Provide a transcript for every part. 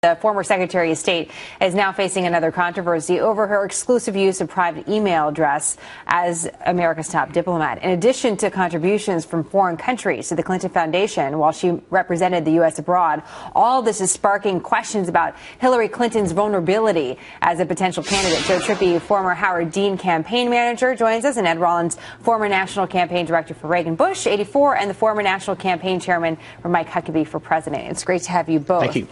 The former Secretary of State is now facing another controversy over her exclusive use of private email address as America's top diplomat. In addition to contributions from foreign countries to the Clinton Foundation while she represented the U.S. abroad, all this is sparking questions about Hillary Clinton's vulnerability as a potential candidate. Joe Trippi, former Howard Dean campaign manager, joins us, and Ed Rollins, former national campaign director for Reagan Bush, 84, and the former national campaign chairman for Mike Huckabee for president. It's great to have you both. Thank you.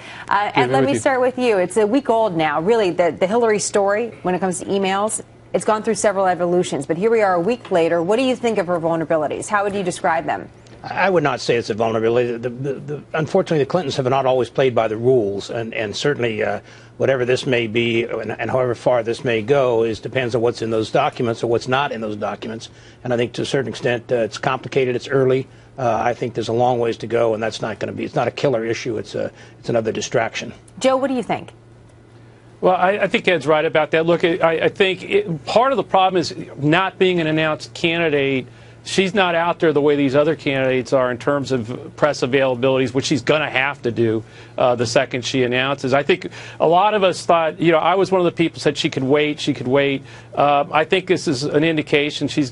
Let me start with you. It's a week old now. Really, the Hillary story, when it comes to emails, it's gone through several evolutions. But here we are a week later. What do you think of her vulnerabilities? How would you describe them? I would not say it's a vulnerability. Unfortunately, the Clintons have not always played by the rules, and certainly whatever this may be and however far this may go depends on what's in those documents or what's not in those documents. And I think to a certain extent it's complicated. It's early. I think there's a long ways to go, and that's not going to be. It's not a killer issue. It's another distraction. Joe, what do you think? Well, I think Ed's right about that. Look, I think part of the problem is not being an announced candidate. She's not out there the way these other candidates are in terms of press availabilities, which she's going to have to do the second she announces. I think a lot of us thought, I was one of the people who said she could wait. I think this is an indication she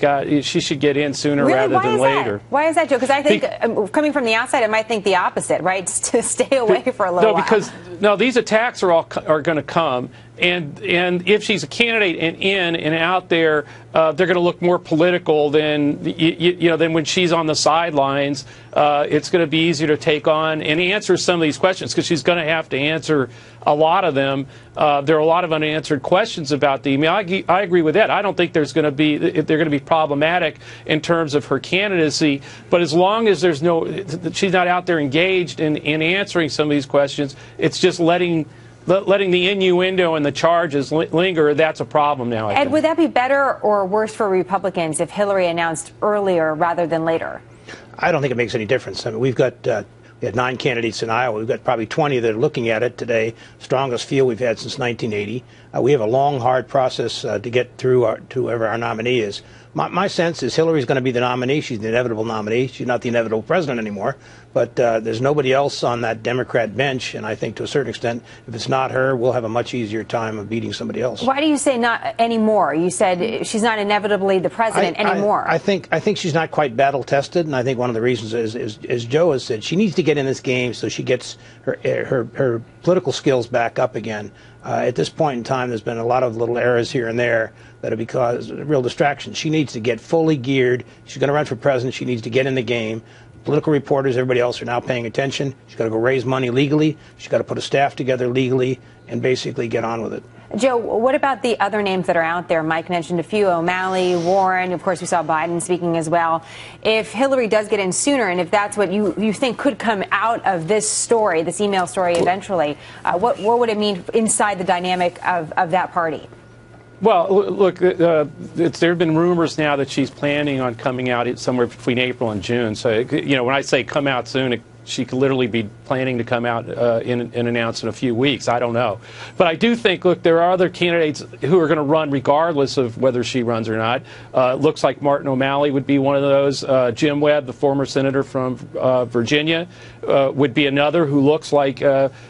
should get in sooner rather than later. Why is that, Joe? Because I think, coming from the outside, I might think the opposite, right? To stay away for a little while. These attacks are going to come. And if she's a candidate and out there, they're going to look more political than when she's on the sidelines. It's going to be easier to take on and answer some of these questions because she's going to have to answer a lot of them. There are a lot of unanswered questions about the email. I agree with that. I don't think they're going to be problematic in terms of her candidacy. But as long as she's not out there engaged in answering some of these questions, it's just letting the innuendo and the charges linger. That's a problem now. Ed, would that be better or worse for Republicans if Hillary announced earlier rather than later? I don't think it makes any difference. I mean, we had 9 candidates in Iowa. We've got probably 20 that are looking at it today. Strongest field we've had since 1980. We have a long, hard process to get through to whoever our nominee is. My sense is Hillary's going to be the nominee. She's the inevitable nominee. She's not the inevitable president anymore. But there's nobody else on that Democrat bench. And I think to a certain extent, if it's not her, we'll have a much easier time of beating somebody else. Why do you say not anymore? You said she's not inevitably the president anymore. I think she's not quite battle tested. And I think one of the reasons is, as Joe has said, she needs to get in this game so she gets her political skills back up again. At this point in time, there's been a lot of little errors here and there that have caused real distractions. She needs to get fully geared. She's going to run for president. She needs to get in the game. Political reporters, everybody else are now paying attention. She's got to go raise money legally. She's got to put a staff together legally and basically get on with it. Joe, what about the other names that are out there? Mike mentioned a few: O'Malley, Warren. Of course, we saw Biden speaking as well. If Hillary does get in sooner, and if that's what you think could come out of this story, this email story eventually, what would it mean inside the dynamic of that party? Well, look, there have been rumors now that she's planning on coming out somewhere between April and June. So, when I say come out soon, she could literally be planning to come out and announce in a few weeks. I don't know. But I do think, look, there are other candidates who are going to run regardless of whether she runs or not. Looks like Martin O'Malley would be one of those. Jim Webb, the former senator from Virginia, would be another who looks like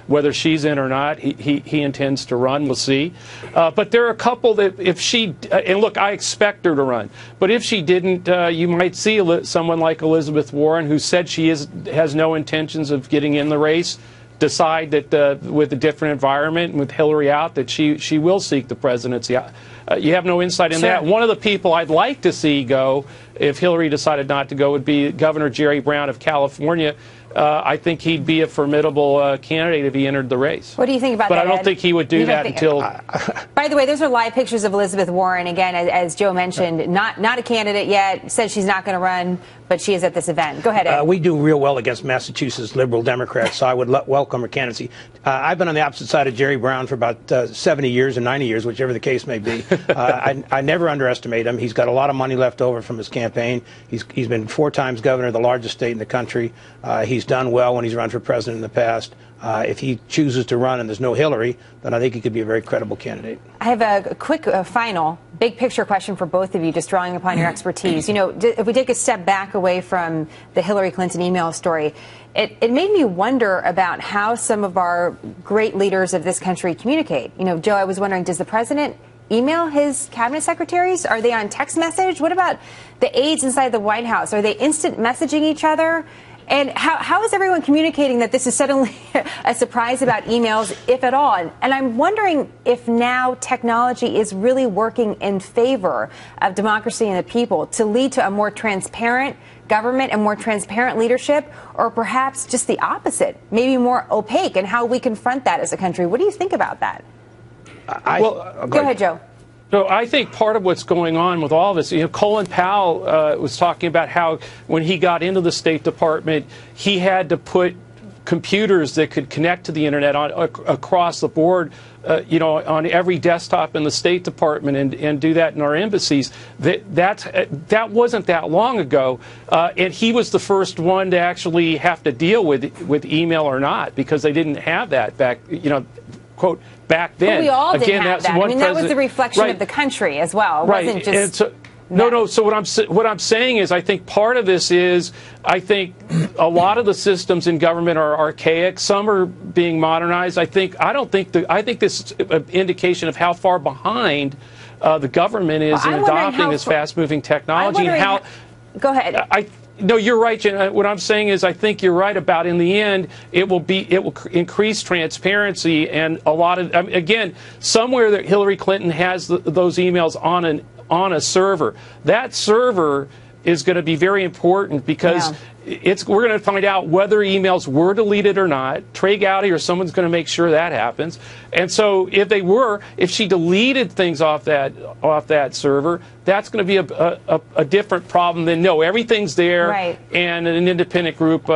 whether she's in or not, he intends to run. We'll see. But there are a couple that if she, and look, I expect her to run. But if she didn't, you might see someone like Elizabeth Warren, who said she has no intentions of getting in the race, decide that with a different environment and with Hillary out, that she will seek the presidency. You have no insight in that. One of the people I'd like to see go, if Hillary decided not to go, would be Governor Jerry Brown of California. I think he'd be a formidable candidate if he entered the race. What do you think about that, But I don't think he would do that until... By the way, those are live pictures of Elizabeth Warren. Again, as Joe mentioned, not a candidate yet, says she's not going to run, but she is at this event. Go ahead, Ed. We do real well against Massachusetts liberal Democrats, so I would welcome her candidacy. I've been on the opposite side of Jerry Brown for about 70 years or 90 years, whichever the case may be. I never underestimate him. He's got a lot of money left over from his campaign. He's been 4 times governor of the largest state in the country. He's done well when he's run for president in the past. If he chooses to run and there's no Hillary, then I think he could be a very credible candidate. I have a quick final big picture question for both of you, just drawing upon your expertise. You know, if we take a step back away from the Hillary Clinton email story, it made me wonder about how some of our great leaders of this country communicate. You know, Joe, I was wondering, does the president email his cabinet secretaries? Are they on text message? What about the aides inside the White House? Are they instant messaging each other? And how is everyone communicating that this is suddenly a surprise about emails, if at all? And I'm wondering if now technology is really working in favor of democracy and the people to lead to a more transparent government and more transparent leadership, or perhaps just the opposite, maybe more opaque, and how we confront that as a country. What do you think about that? Go ahead, Joe. So I think part of what's going on with all this, you know, Colin Powell was talking about how when he got into the State Department, he had to put computers that could connect to the internet across the board, you know, on every desktop in the State Department, and do that in our embassies. That wasn't that long ago, and he was the first one to actually have to deal with email or not, because they didn't have that back, you know, quote, back then. But we all didn't have that. I mean, that was the reflection of the country as well. It wasn't just... No. So what I'm saying is, I think part of this is, I think a lot of the systems in government are archaic. Some are being modernized. I think this is an indication of how far behind the government is in adopting this fast-moving technology, and how. Go ahead. No, you're right, Jenna. What I'm saying is, I think you're right about, in the end, it will increase transparency, and a lot of, again, somewhere that Hillary Clinton has those emails on a server. That server is going to be very important, because we're going to find out whether emails were deleted or not. Trey Gowdy or someone's going to make sure that happens. And so if she deleted things off that server, that's going to be a different problem than, no, everything's there, and an independent group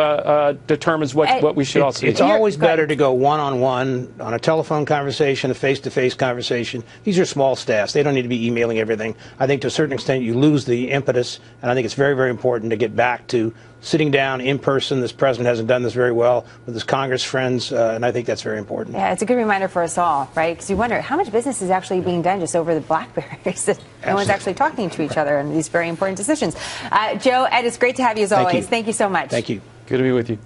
determines what we should all see. It's always better to go one-on-one on a telephone conversation, a face-to-face conversation. These are small staffs. They don't need to be emailing everything. I think to a certain extent you lose the impetus, and I think it's very, very important to get back to sitting down in person. This president hasn't done this very well with his Congress friends, and I think that's very important. Yeah, it's a good reminder for us all, right? Because you wonder how much business is actually being done just over the BlackBerries. No one's actually talking to each other in these very important decisions. Joe, Ed, it's great to have you as always. Thank you so much. Thank you. Good to be with you.